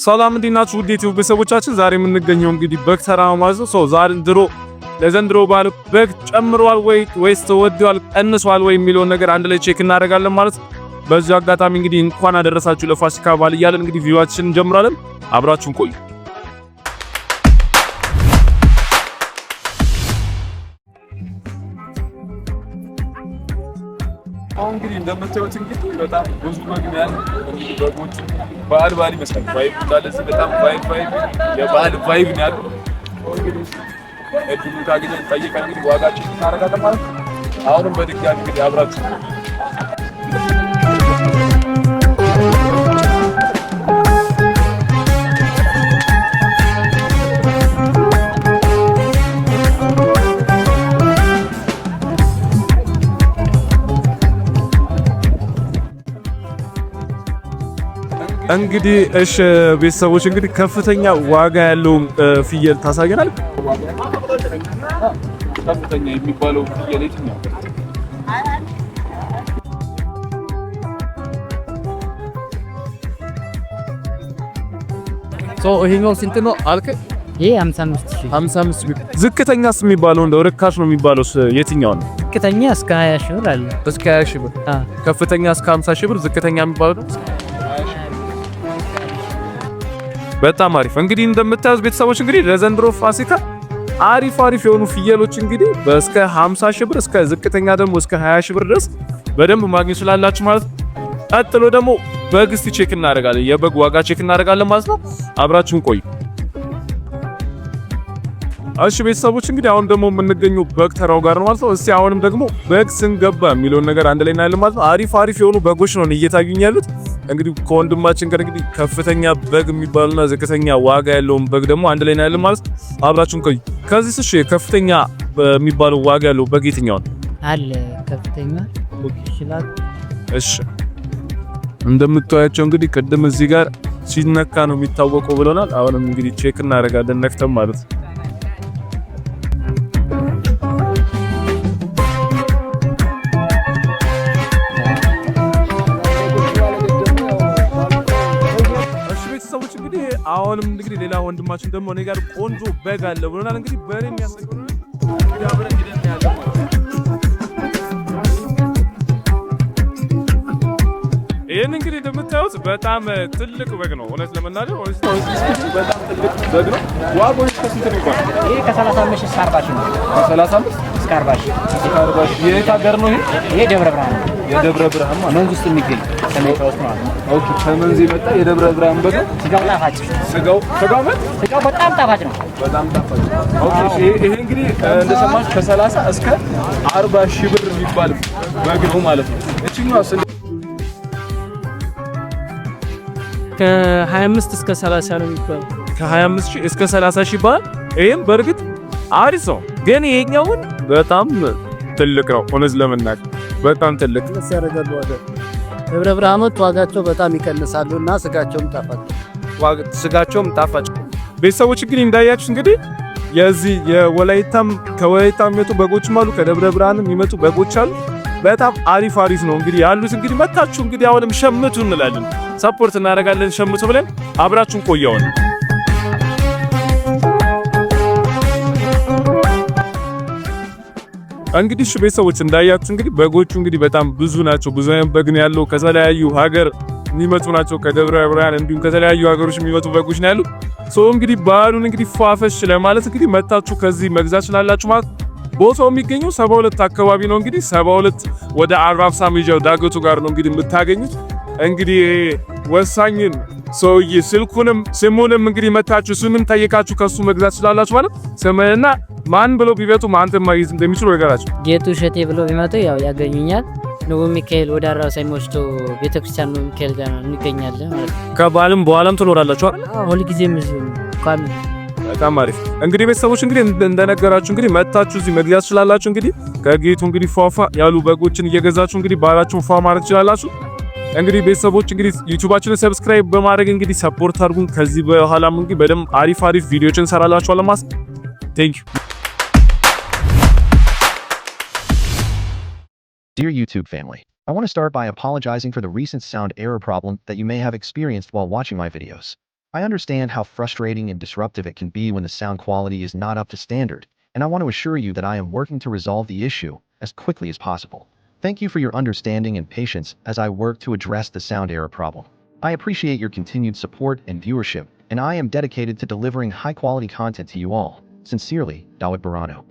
ሰላም እንዲናችሁ ውድ የዩቲዩብ ቤተሰቦቻችን፣ ዛሬ የምንገኘው እንግዲህ በግ ተራ ማለት ነው። ዛሬ ለዘንድሮ በዓል በግ ጨምሯል ወይስ ተወዷል ቀንሷል ወይ የሚለውን ነገር አንድ ላይ ቼክ እናደርጋለን ማለት ነው። በዚህ አጋጣሚ እንግዲህ እንኳን አደረሳችሁ ለፋሲካ በዓል እያለን እንግዲህ ቪዲዮአችንን እንጀምራለን። አብራችሁን ቆዩ። አሁን እንግዲህ እንደምታዩት እንግዲህ በጣም ብዙ በግ ነው ያለው። እንግዲህ በጎች በዓል ይመስላል። ቫይብ እንዳለዚህ በጣም ቫይብ የበዓል ቫይብ ነው ያለው። እንግዲህ እድሉን ካገኘን ጠይቀን እንግዲህ ዋጋችንን እናደርጋለን ማለት ነው። አሁንም በድጋሚ እንግዲህ አብራችሁ እንግዲህ እሺ ቤተሰቦች እንግዲህ ከፍተኛ ዋጋ ያለው ፍየል ታሳየናል። ከፍተኛ የሚባለው ፍየል የትኛው? ይሄኛው ስንት ነው አልክ? ይሄ 55,000። ዝቅተኛስ የሚባለው እንደው ርካሽ ነው የሚባለው የትኛው ነው? ዝቅተኛ እስከ 20 ሺህ ብር አለ። እስከ 20 ሺህ ብር። ከፍተኛ እስከ 50 ሺህ ብር፣ ዝቅተኛ የሚባለው በጣም አሪፍ። እንግዲህ እንደምታዩት ቤተሰቦች እንግዲህ ለዘንድሮ ፋሲካ አሪፍ የሆኑ ፍየሎች እንግዲህ እስከ 50 ሺህ ብር እስከ ዝቅተኛ ደግሞ እስከ 20 ሺህ ብር ድረስ በደንብ ማግኘት ስላላችሁ ማለት ነው። ቀጥሎ ደግሞ በግ እስቲ ቼክ እናደርጋለን፣ የበግ ዋጋ ቼክ እናደርጋለን ማለት ነው። አብራችሁን ቆዩ። እሺ ቤተሰቦች እንግዲህ አሁን ደግሞ የምንገኘው በግ ተራው ጋር ነው ማለት ነው። እስቲ አሁንም ደግሞ በግ ስንገባ የሚለውን ነገር አንድ ላይ እናያለን ማለት ነው። አሪፍ የሆኑ በጎች ነው እየታዩኝ ያሉት። እንግዲህ ከወንድማችን ጋር እንግዲህ ከፍተኛ በግ የሚባሉና ዝቅተኛ ዋጋ ያለውን በግ ደግሞ አንድ ላይ እናያለን ማለት ነው። አብራችሁን ቆዩ። ከዚህ እሺ ከፍተኛ የሚባለው ዋጋ ያለው በግ የትኛው ነው? አለ ከፍተኛ ይችላል። እሺ እንደምታዩቸው እንግዲህ ቅድም እዚህ ጋር ሲነካ ነው የሚታወቀው ብለናል። አሁንም እንግዲህ ቼክ እናደርጋለን ነክተም ማለት ነው። አሁንም እንግዲህ ሌላ ወንድማችን ደግሞ እኔ ጋር ቆንጆ በግ አለ ብሎናል። እንግዲህ በሬ የሚያሰግሩ እንግዲህ አብረን ሄደን ያለው ይሄን እንግዲህ እንደምታዩት በጣም ትልቅ በግ ነው። እውነት ለመናገር በጣም ትልቅ በግ ነው። ዋጋው ከስንት ነው ይባላል? ይሄ ከ35 እስከ 40 ሺህ ነው። ከ35 እስከ 40 ሺህ። የት ሀገር ነው ይሄ? ይሄ ደብረ ብርሃን ነው። የደብረ ብርሃን ማለት መንዝ ውስጥ የሚገኝ ከመጣው ውስጥ ማለት ነው። ኦኬ ከመንዝ የመጣ የደብረ ብርሃን በግ። ስጋው ጣፋጭ፣ ስጋው በጣም ጣፋጭ ነው። በጣም ጣፋጭ። ኦኬ ይሄ እንግዲህ እንደሰማች ከ30 እስከ 40 ሺህ ብር የሚባል በግ ነው ማለት ነው። እቺኛው ከ25 እስከ 30 ነው የሚባለው። ከ25 ሺህ እስከ 30 ሺህ ባል። ይሄም በርግጥ አሪፍ ነው፣ ግን ይሄኛውን በጣም ትልቅ ነው። እውነት ለመናገር በጣም ትልቅ ያረጋሉ። ደብረ ብርሃኖች ዋጋቸው በጣም ይቀንሳሉ እና ስጋቸውም ጣፋጭ። ቤተሰቦች እንግዲህ እንዳያችሁ እንግዲህ የዚህ የወላይታም ከወላይታም የሚመጡ በጎችም አሉ፣ ከደብረ ብርሃንም የሚመጡ በጎች አሉ። በጣም አሪፍ ነው እንግዲህ ያሉት። እንግዲህ መታችሁ እንግዲህ አሁንም ሸምቱ እንላለን፣ ሰፖርት እናደርጋለን። ሸምቱ ብለን አብራችሁን ቆያውን። እንግዲህ እሺ ቤተሰቦች እንዳያችሁ እንግዲህ በጎቹ እንግዲህ በጣም ብዙ ናቸው። ብዙ አይነት በግ ነው ያለው። ከተለያዩ ሀገር የሚመጡ ናቸው። ከደብረ ብርሃን እንዲሁም ከተለያዩ ሀገሮች የሚመጡ በጎች ነው ያሉት። እንግዲህ በዓሉን እንግዲህ ፏፈሽ ለማለት እንግዲህ መታችሁ ከዚህ መግዛት ስላላችሁ ማለት ቦታው የሚገኘው 72 አካባቢ ነው። እንግዲህ 72 ወደ አራብሳ ሜጃው ዳገቱ ጋር ነው እንግዲህ የምታገኙት። እንግዲህ ወሳኝን ሰውዬ ስሙንም እንግዲህ መታችሁ ስምን ጠይቃችሁ ከሱ መግዛት ስላላችሁ ማለት ስምና ማን ብለው ቢመጡ ማንተ ማግኘት እንደሚችሉ ነገራችሁ። ጌቱ ሸቴ ብለው ቢመጡ ያው ያገኙኛል። ነው ሚካኤል ወደ አራብሳ የሚወስዱ ቤተክርስቲያን ነው ሚካኤል ጋር እንገኛለን ማለት ነው። ከበዓልም በኋላም ትኖራላችሁ አይደል? ሁሉ ጊዜም እንኳን በጣም አሪፍ። እንግዲህ ቤተሰቦች እንግዲህ እንደነገራችሁ እንግዲህ መታችሁ እዚህ መግዛት ስላላችሁ እንግዲህ ከጌቱ እንግዲህ ፏፏ ያሉ በጎችን እየገዛችሁ እንግዲህ በዓላችሁን ፏ ማድረግ ትችላላችሁ። እንግዲህ ቤተሰቦች እንግዲህ ዩቲዩባችንን ሰብስክራይብ በማድረግ እንግዲህ ሰፖርት አድርጉን። ከዚህ በኋላም እንግዲህ በደንብ አሪፍ ቪዲዮችን እንሰራላችኋለን ማለት ነው። ቴንክ ዩ። Dear YouTube family, I want to start by apologizing for the recent sound error problem that you may have experienced while watching my videos. I understand how frustrating and disruptive it can be when the sound quality is not up to standard, and I want to assure you that I am working to resolve the issue as quickly as possible. Thank you for your understanding and patience as I work to address the sound error problem. I appreciate your continued support and viewership, and I am dedicated to delivering high-quality content to you all. Sincerely, Dawit Barano.